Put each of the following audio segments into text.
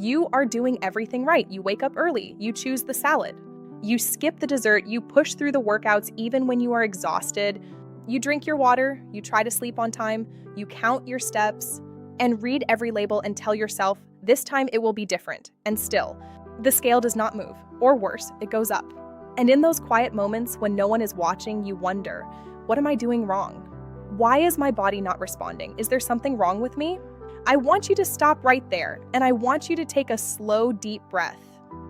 You are doing everything right. You wake up early, you choose the salad, you skip the dessert, you push through the workouts even when you are exhausted, you drink your water, you try to sleep on time, you count your steps, and read every label and tell yourself, this time it will be different. And still, the scale does not move, or worse, it goes up. And in those quiet moments when no one is watching, you wonder, what am I doing wrong? Why is my body not responding? Is there something wrong with me? I want you to stop right there, and I want you to take a slow, deep breath,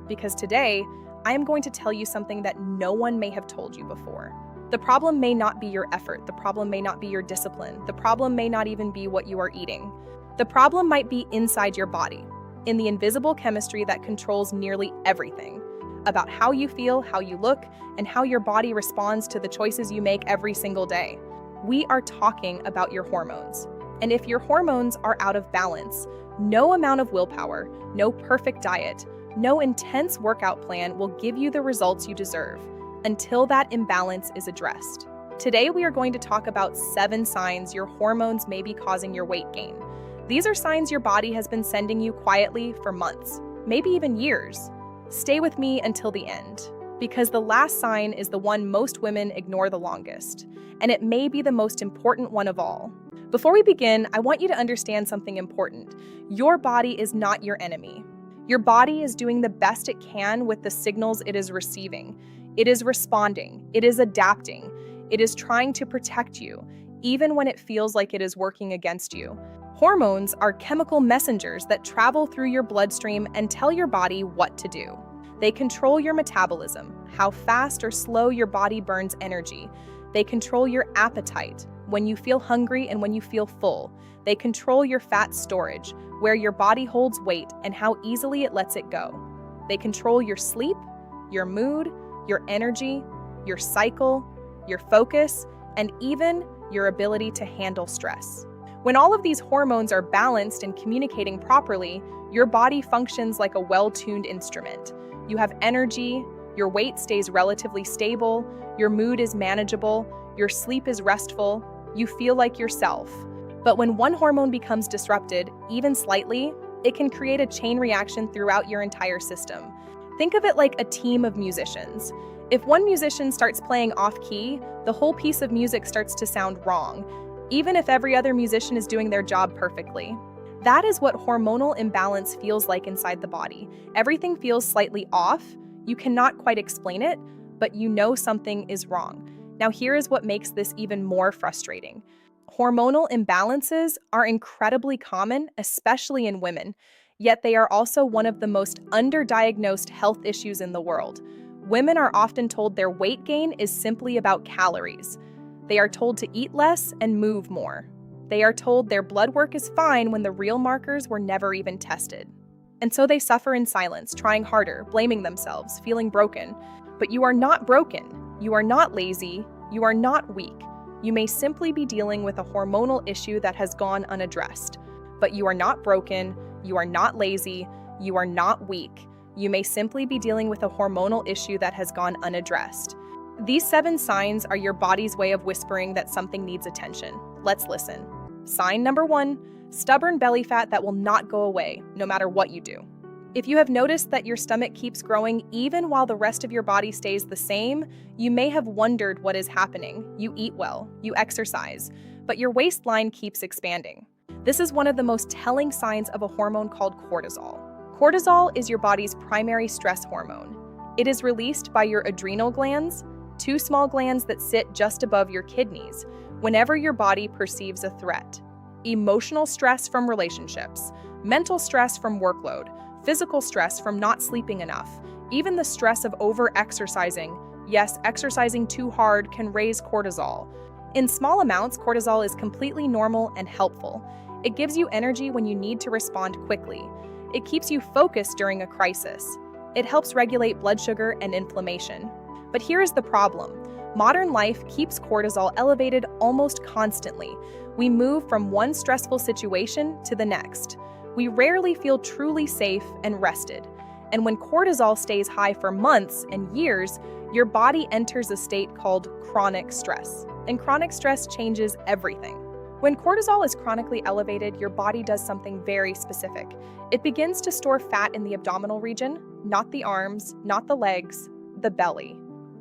because today, I am going to tell you something that no one may have told you before. The problem may not be your effort. The problem may not be your discipline. The problem may not even be what you are eating. The problem might be inside your body, in the invisible chemistry that controls nearly everything about how you feel, how you look, and how your body responds to the choices you make every single day. We are talking about your hormones. And if your hormones are out of balance, no amount of willpower, no perfect diet, no intense workout plan will give you the results you deserve until that imbalance is addressed. Today, we are going to talk about 7 signs your hormones may be causing your weight gain. These are signs your body has been sending you quietly for months, maybe even years. Stay with me until the end, because the last sign is the one most women ignore the longest, and it may be the most important one of all. Before we begin, I want you to understand something important. Your body is not your enemy. Your body is doing the best it can with the signals it is receiving. It is responding. It is adapting. It is trying to protect you, even when it feels like it is working against you. Hormones are chemical messengers that travel through your bloodstream and tell your body what to do. They control your metabolism, how fast or slow your body burns energy. They control your appetite, when you feel hungry and when you feel full. They control your fat storage, where your body holds weight and how easily it lets it go. They control your sleep, your mood, your energy, your cycle, your focus, and even your ability to handle stress. When all of these hormones are balanced and communicating properly, your body functions like a well-tuned instrument. You have energy, your weight stays relatively stable, your mood is manageable, your sleep is restful, you feel like yourself. But when one hormone becomes disrupted, even slightly, it can create a chain reaction throughout your entire system. Think of it like a team of musicians. If one musician starts playing off-key, the whole piece of music starts to sound wrong, even if every other musician is doing their job perfectly. That is what hormonal imbalance feels like inside the body. Everything feels slightly off. You cannot quite explain it, but you know something is wrong. Now, here is what makes this even more frustrating. Hormonal imbalances are incredibly common, especially in women, yet they are also one of the most underdiagnosed health issues in the world. Women are often told their weight gain is simply about calories. They are told to eat less and move more. They are told their blood work is fine when the real markers were never even tested. And so they suffer in silence, trying harder, blaming themselves, feeling broken. But you are not broken. You are not lazy. You are not weak. You may simply be dealing with a hormonal issue that has gone unaddressed. But you are not broken. You are not lazy. You are not weak. You may simply be dealing with a hormonal issue that has gone unaddressed. These 7 signs are your body's way of whispering that something needs attention. Let's listen. Sign number 1, stubborn belly fat that will not go away, no matter what you do. If you have noticed that your stomach keeps growing even while the rest of your body stays the same, you may have wondered what is happening. You eat well, you exercise, but your waistline keeps expanding. This is one of the most telling signs of a hormone called cortisol. Cortisol is your body's primary stress hormone. It is released by your adrenal glands, 2 small glands that sit just above your kidneys, whenever your body perceives a threat. Emotional stress from relationships, mental stress from workload, physical stress from not sleeping enough, even the stress of over-exercising. Yes, exercising too hard can raise cortisol. In small amounts, cortisol is completely normal and helpful. It gives you energy when you need to respond quickly. It keeps you focused during a crisis. It helps regulate blood sugar and inflammation. But here is the problem. Modern life keeps cortisol elevated almost constantly. We move from one stressful situation to the next. We rarely feel truly safe and rested. And when cortisol stays high for months and years, your body enters a state called chronic stress. And chronic stress changes everything. When cortisol is chronically elevated, your body does something very specific. It begins to store fat in the abdominal region, not the arms, not the legs, the belly.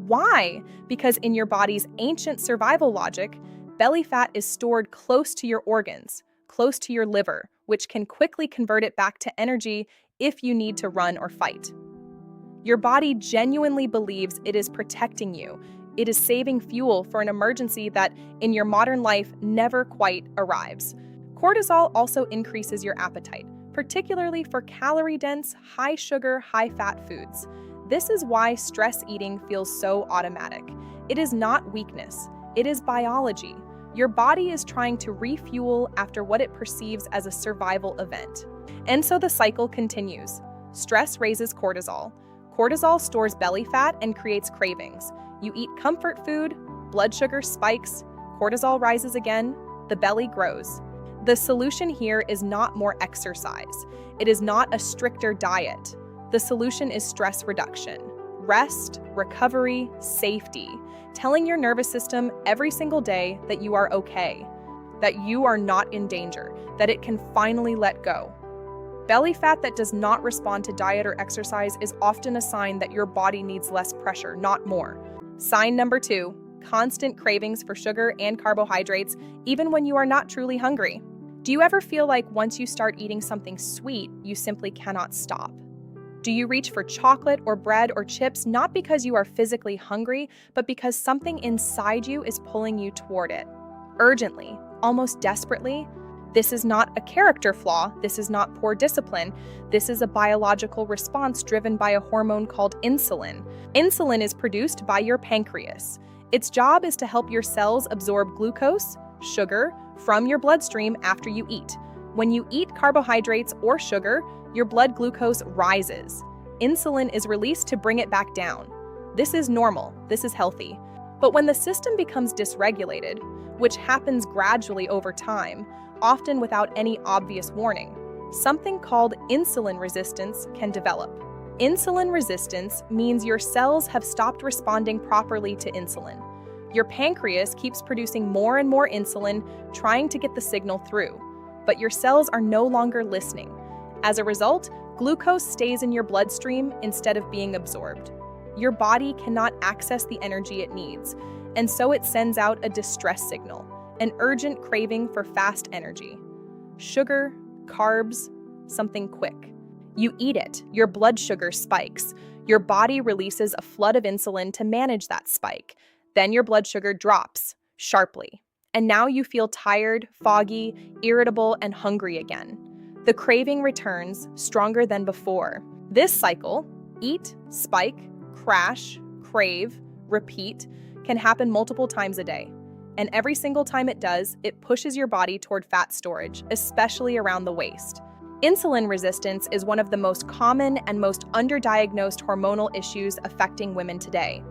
Why? Because in your body's ancient survival logic, belly fat is stored close to your organs, close to your liver, which can quickly convert it back to energy if you need to run or fight. Your body genuinely believes it is protecting you. It is saving fuel for an emergency that, in your modern life, never quite arrives. Cortisol also increases your appetite, particularly for calorie-dense, high-sugar, high-fat foods. This is why stress eating feels so automatic. It is not weakness. It is biology. Your body is trying to refuel after what it perceives as a survival event. And so the cycle continues. Stress raises cortisol. Cortisol stores belly fat and creates cravings. You eat comfort food, blood sugar spikes, cortisol rises again, the belly grows. The solution here is not more exercise. It is not a stricter diet. The solution is stress reduction, rest, recovery, safety, telling your nervous system every single day that you are okay, that you are not in danger, that it can finally let go. Belly fat that does not respond to diet or exercise is often a sign that your body needs less pressure, not more. Sign number 2, constant cravings for sugar and carbohydrates, even when you are not truly hungry. Do you ever feel like once you start eating something sweet, you simply cannot stop? Do you reach for chocolate or bread or chips not because you are physically hungry, but because something inside you is pulling you toward it? Urgently, almost desperately? This is not a character flaw. This is not poor discipline. This is a biological response driven by a hormone called insulin. Insulin is produced by your pancreas. Its job is to help your cells absorb glucose, sugar, from your bloodstream after you eat. When you eat carbohydrates or sugar, your blood glucose rises. Insulin is released to bring it back down. This is normal. This is healthy. But when the system becomes dysregulated, which happens gradually over time, often without any obvious warning, something called insulin resistance can develop. Insulin resistance means your cells have stopped responding properly to insulin. Your pancreas keeps producing more and more insulin, trying to get the signal through, but your cells are no longer listening. As a result, glucose stays in your bloodstream instead of being absorbed. Your body cannot access the energy it needs, and so it sends out a distress signal, an urgent craving for fast energy. Sugar, carbs, something quick. You eat it, your blood sugar spikes. Your body releases a flood of insulin to manage that spike. Then your blood sugar drops sharply. And now you feel tired, foggy, irritable, and hungry again. The craving returns, stronger than before. This cycle, eat, spike, crash, crave, repeat, can happen multiple times a day. And every single time it does, it pushes your body toward fat storage, especially around the waist. Insulin resistance is one of the most common and most underdiagnosed hormonal issues affecting women today.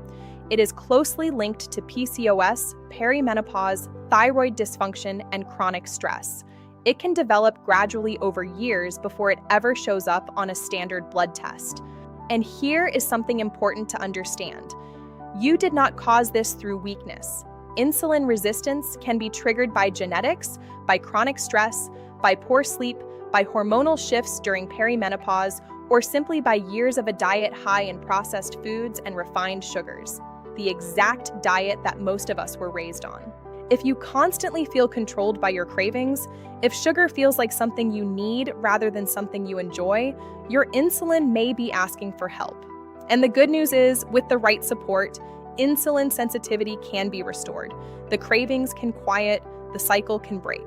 It is closely linked to PCOS, perimenopause, thyroid dysfunction, and chronic stress. It can develop gradually over years before it ever shows up on a standard blood test. And here is something important to understand. You did not cause this through weakness. Insulin resistance can be triggered by genetics, by chronic stress, by poor sleep, by hormonal shifts during perimenopause, or simply by years of a diet high in processed foods and refined sugars, the exact diet that most of us were raised on. If you constantly feel controlled by your cravings, if sugar feels like something you need rather than something you enjoy, your insulin may be asking for help. And the good news is, with the right support, insulin sensitivity can be restored. The cravings can quiet, the cycle can break.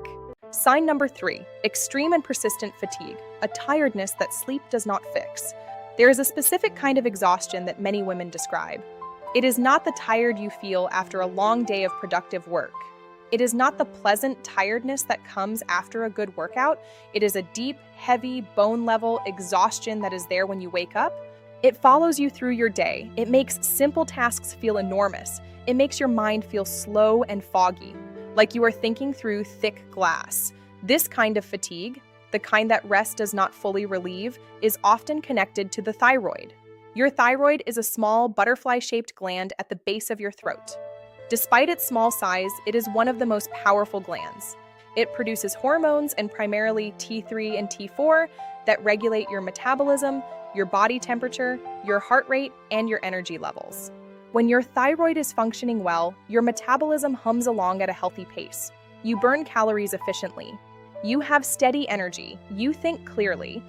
Sign number 3, extreme and persistent fatigue, a tiredness that sleep does not fix. There is a specific kind of exhaustion that many women describe. It is not the tired you feel after a long day of productive work. It is not the pleasant tiredness that comes after a good workout. It is a deep, heavy, bone-level exhaustion that is there when you wake up. It follows you through your day. It makes simple tasks feel enormous. It makes your mind feel slow and foggy, like you are thinking through thick glass. This kind of fatigue, the kind that rest does not fully relieve, is often connected to the thyroid. Your thyroid is a small, butterfly-shaped gland at the base of your throat. Despite its small size, it is one of the most powerful glands. It produces hormones, and primarily T3 and T4, that regulate your metabolism, your body temperature, your heart rate, and your energy levels. When your thyroid is functioning well, your metabolism hums along at a healthy pace. You burn calories efficiently. You have steady energy. You think clearly.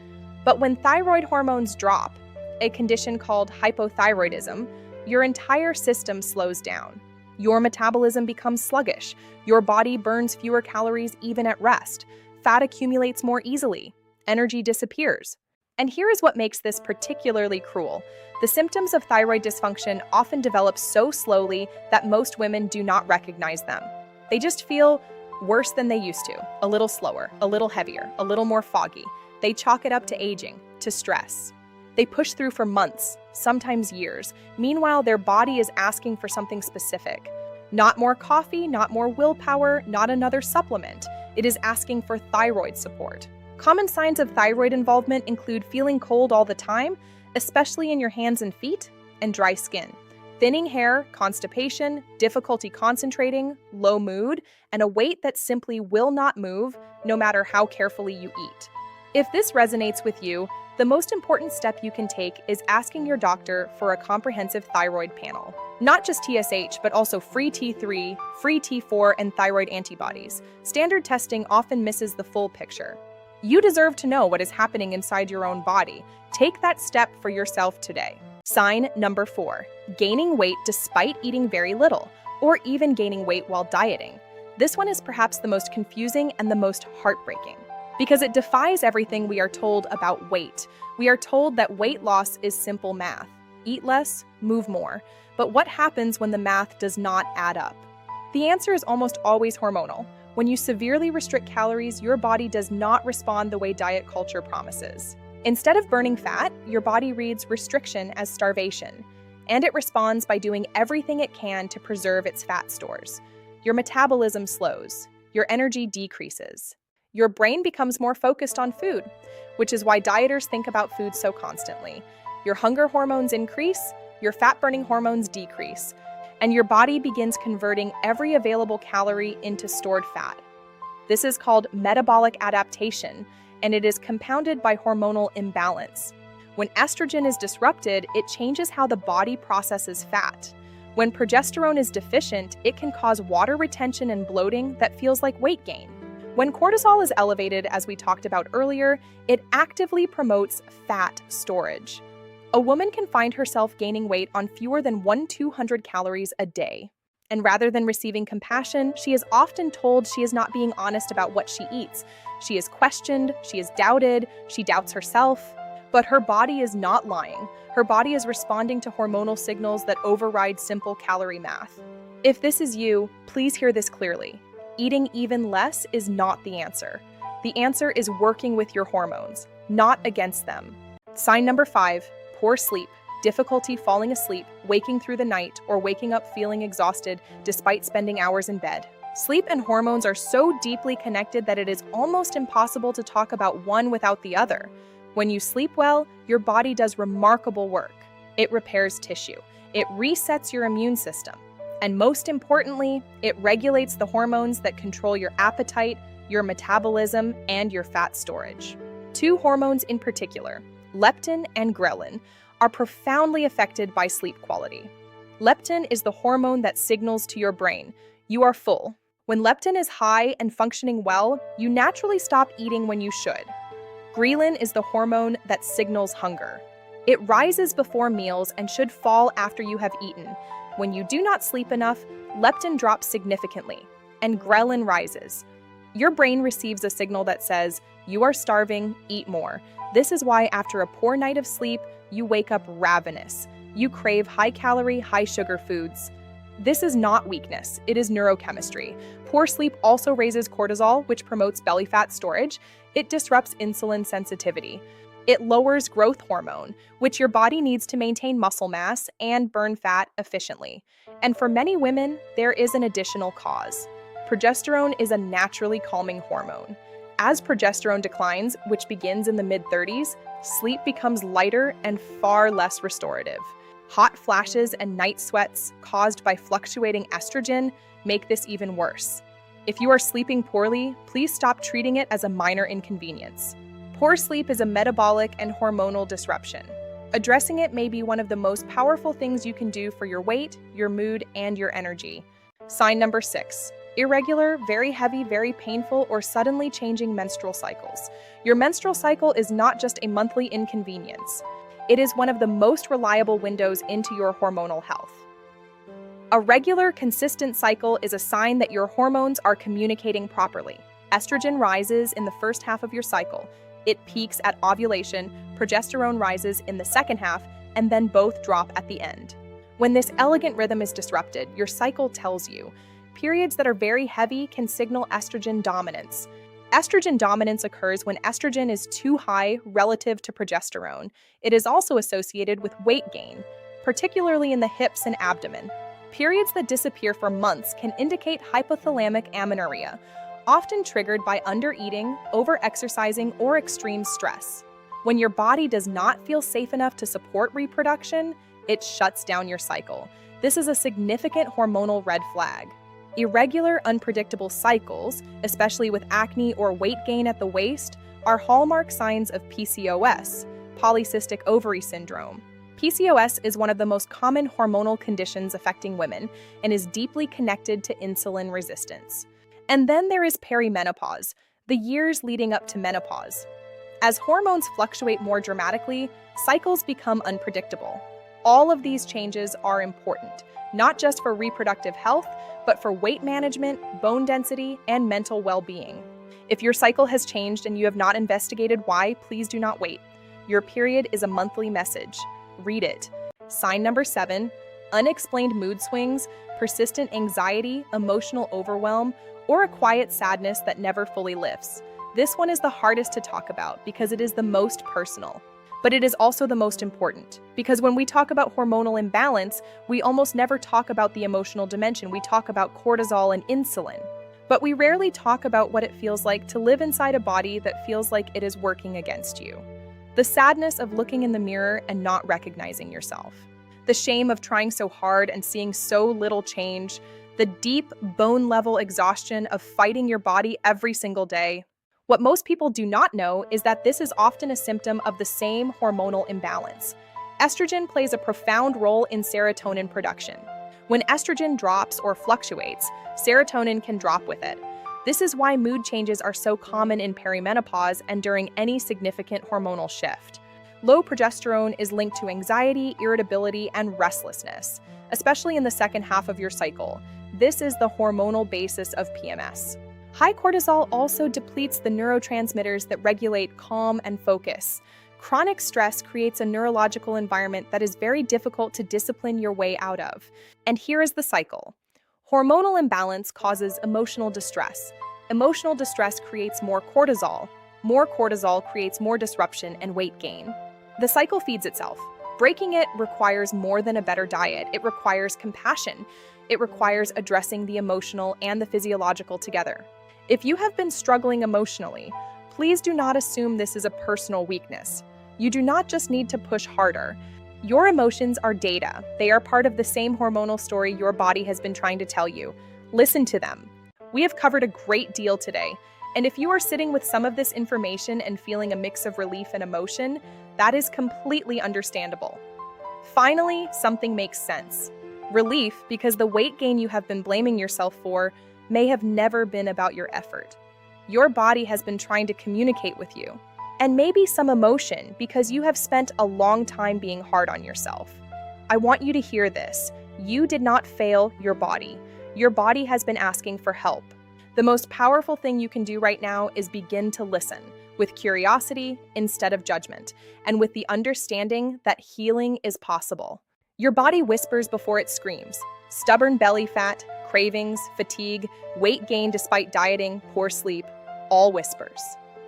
But when thyroid hormones drop, a condition called hypothyroidism, your entire system slows down. Your metabolism becomes sluggish. Your body burns fewer calories even at rest. Fat accumulates more easily. Energy disappears. And here is what makes this particularly cruel. The symptoms of thyroid dysfunction often develop so slowly that most women do not recognize them. They just feel worse than they used to, a little slower, a little heavier, a little more foggy. They chalk it up to aging, to stress. They push through for months, sometimes years. Meanwhile, their body is asking for something specific. Not more coffee, not more willpower, not another supplement. It is asking for thyroid support. Common signs of thyroid involvement include feeling cold all the time, especially in your hands and feet, and dry skin, thinning hair, constipation, difficulty concentrating, low mood, and a weight that simply will not move no matter how carefully you eat. If this resonates with you, the most important step you can take is asking your doctor for a comprehensive thyroid panel. Not just TSH, but also free T3, free T4, and thyroid antibodies. Standard testing often misses the full picture. You deserve to know what is happening inside your own body. Take that step for yourself today. Sign number 4, gaining weight despite eating very little, or even gaining weight while dieting. This one is perhaps the most confusing and the most heartbreaking, because it defies everything we are told about weight. We are told that weight loss is simple math. Eat less, move more. But what happens when the math does not add up? The answer is almost always hormonal. When you severely restrict calories, your body does not respond the way diet culture promises. Instead of burning fat, your body reads restriction as starvation, and it responds by doing everything it can to preserve its fat stores. Your metabolism slows, your energy decreases. Your brain becomes more focused on food, which is why dieters think about food so constantly. Your hunger hormones increase, your fat-burning hormones decrease, and your body begins converting every available calorie into stored fat. This is called metabolic adaptation, and it is compounded by hormonal imbalance. When estrogen is disrupted, it changes how the body processes fat. When progesterone is deficient, it can cause water retention and bloating that feels like weight gain. When cortisol is elevated, as we talked about earlier, it actively promotes fat storage. A woman can find herself gaining weight on fewer than 1,200 calories a day. And rather than receiving compassion, she is often told she is not being honest about what she eats. She is questioned, she is doubted, she doubts herself. But her body is not lying. Her body is responding to hormonal signals that override simple calorie math. If this is you, please hear this clearly. Eating even less is not the answer. The answer is working with your hormones, not against them. Sign number 5, poor sleep, difficulty falling asleep, waking through the night, or waking up feeling exhausted despite spending hours in bed. Sleep and hormones are so deeply connected that it is almost impossible to talk about one without the other. When you sleep well, your body does remarkable work. It repairs tissue. It resets your immune system. And most importantly, it regulates the hormones that control your appetite, your metabolism, and your fat storage. 2 hormones in particular, leptin and ghrelin, are profoundly affected by sleep quality. Leptin is the hormone that signals to your brain, you are full. When leptin is high and functioning well, you naturally stop eating when you should. Ghrelin is the hormone that signals hunger. It rises before meals and should fall after you have eaten. When you do not sleep enough, leptin drops significantly, and ghrelin rises. Your brain receives a signal that says, you are starving, eat more. This is why after a poor night of sleep, you wake up ravenous. You crave high-calorie, high-sugar foods. This is not weakness, it is neurochemistry. Poor sleep also raises cortisol, which promotes belly fat storage. It disrupts insulin sensitivity. It lowers growth hormone, which your body needs to maintain muscle mass and burn fat efficiently. And for many women, there is an additional cause. Progesterone is a naturally calming hormone. As progesterone declines, which begins in the mid-30s, sleep becomes lighter and far less restorative. Hot flashes and night sweats caused by fluctuating estrogen make this even worse. If you are sleeping poorly, please stop treating it as a minor inconvenience. Poor sleep is a metabolic and hormonal disruption. Addressing it may be one of the most powerful things you can do for your weight, your mood, and your energy. Sign number 6. Irregular, very heavy, very painful, or suddenly changing menstrual cycles. Your menstrual cycle is not just a monthly inconvenience. It is one of the most reliable windows into your hormonal health. A regular, consistent cycle is a sign that your hormones are communicating properly. Estrogen rises in the first half of your cycle. It peaks at ovulation, progesterone rises in the second half, and then both drop at the end. When this elegant rhythm is disrupted, your cycle tells you. Periods that are very heavy can signal estrogen dominance. Estrogen dominance occurs when estrogen is too high relative to progesterone. It is also associated with weight gain, particularly in the hips and abdomen. Periods that disappear for months can indicate hypothalamic amenorrhea, often triggered by undereating, overexercising, or extreme stress. When your body does not feel safe enough to support reproduction, it shuts down your cycle. This is a significant hormonal red flag. Irregular, unpredictable cycles, especially with acne or weight gain at the waist, are hallmark signs of PCOS, polycystic ovary syndrome. PCOS is one of the most common hormonal conditions affecting women and is deeply connected to insulin resistance. And then there is perimenopause, the years leading up to menopause. As hormones fluctuate more dramatically, cycles become unpredictable. All of these changes are important, not just for reproductive health, but for weight management, bone density, and mental well-being. If your cycle has changed and you have not investigated why, please do not wait. Your period is a monthly message. Read it. Sign number 7, unexplained mood swings, persistent anxiety, emotional overwhelm, or a quiet sadness that never fully lifts. This one is the hardest to talk about because it is the most personal. But it is also the most important, because when we talk about hormonal imbalance, we almost never talk about the emotional dimension. We talk about cortisol and insulin. But we rarely talk about what it feels like to live inside a body that feels like it is working against you. The sadness of looking in the mirror and not recognizing yourself. The shame of trying so hard and seeing so little change. The deep, bone-level exhaustion of fighting your body every single day. What most people do not know is that this is often a symptom of the same hormonal imbalance. Estrogen plays a profound role in serotonin production. When estrogen drops or fluctuates, serotonin can drop with it. This is why mood changes are so common in perimenopause and during any significant hormonal shift. Low progesterone is linked to anxiety, irritability, and restlessness, especially in the second half of your cycle. This is the hormonal basis of PMS. High cortisol also depletes the neurotransmitters that regulate calm and focus. Chronic stress creates a neurological environment that is very difficult to discipline your way out of. And here is the cycle. Hormonal imbalance causes emotional distress. Emotional distress creates more cortisol. More cortisol creates more disruption and weight gain. The cycle feeds itself. Breaking it requires more than a better diet. It requires compassion. It requires addressing the emotional and the physiological together. If you have been struggling emotionally, please do not assume this is a personal weakness. You do not just need to push harder. Your emotions are data. They are part of the same hormonal story your body has been trying to tell you. Listen to them. We have covered a great deal today, and if you are sitting with some of this information and feeling a mix of relief and emotion, that is completely understandable. Finally, something makes sense. Relief because the weight gain you have been blaming yourself for may have never been about your effort. Your body has been trying to communicate with you. And maybe some emotion because you have spent a long time being hard on yourself. I want you to hear this. You did not fail your body. Your body has been asking for help. The most powerful thing you can do right now is begin to listen with curiosity instead of judgment, and with the understanding that healing is possible. Your body whispers before it screams. Stubborn belly fat, cravings, fatigue, weight gain despite dieting, poor sleep, all whispers.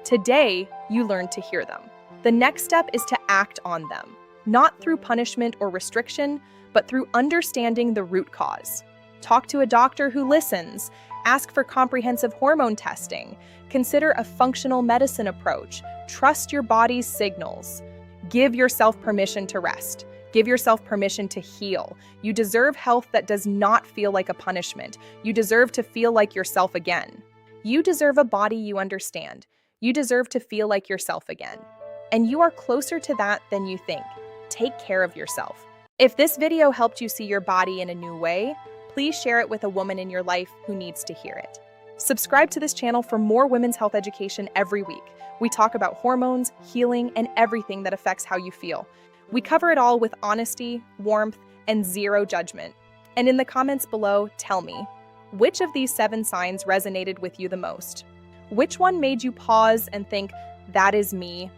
Today, you learned to hear them. The next step is to act on them, not through punishment or restriction, but through understanding the root cause. Talk to a doctor who listens. Ask for comprehensive hormone testing. Consider a functional medicine approach. Trust your body's signals. Give yourself permission to rest. Give yourself permission to heal. You deserve health that does not feel like a punishment. You deserve to feel like yourself again. You deserve a body you understand. You deserve to feel like yourself again. And you are closer to that than you think. Take care of yourself. If this video helped you see your body in a new way, please share it with a woman in your life who needs to hear it. Subscribe to this channel for more women's health education every week. We talk about hormones, healing, and everything that affects how you feel. We cover it all with honesty, warmth, and zero judgment. And in the comments below, tell me, which of these 7 signs resonated with you the most? Which one made you pause and think, that is me?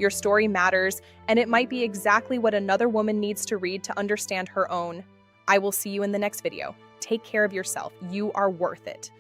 Your story matters, and it might be exactly what another woman needs to read to understand her own. I will see you in the next video. Take care of yourself. You are worth it.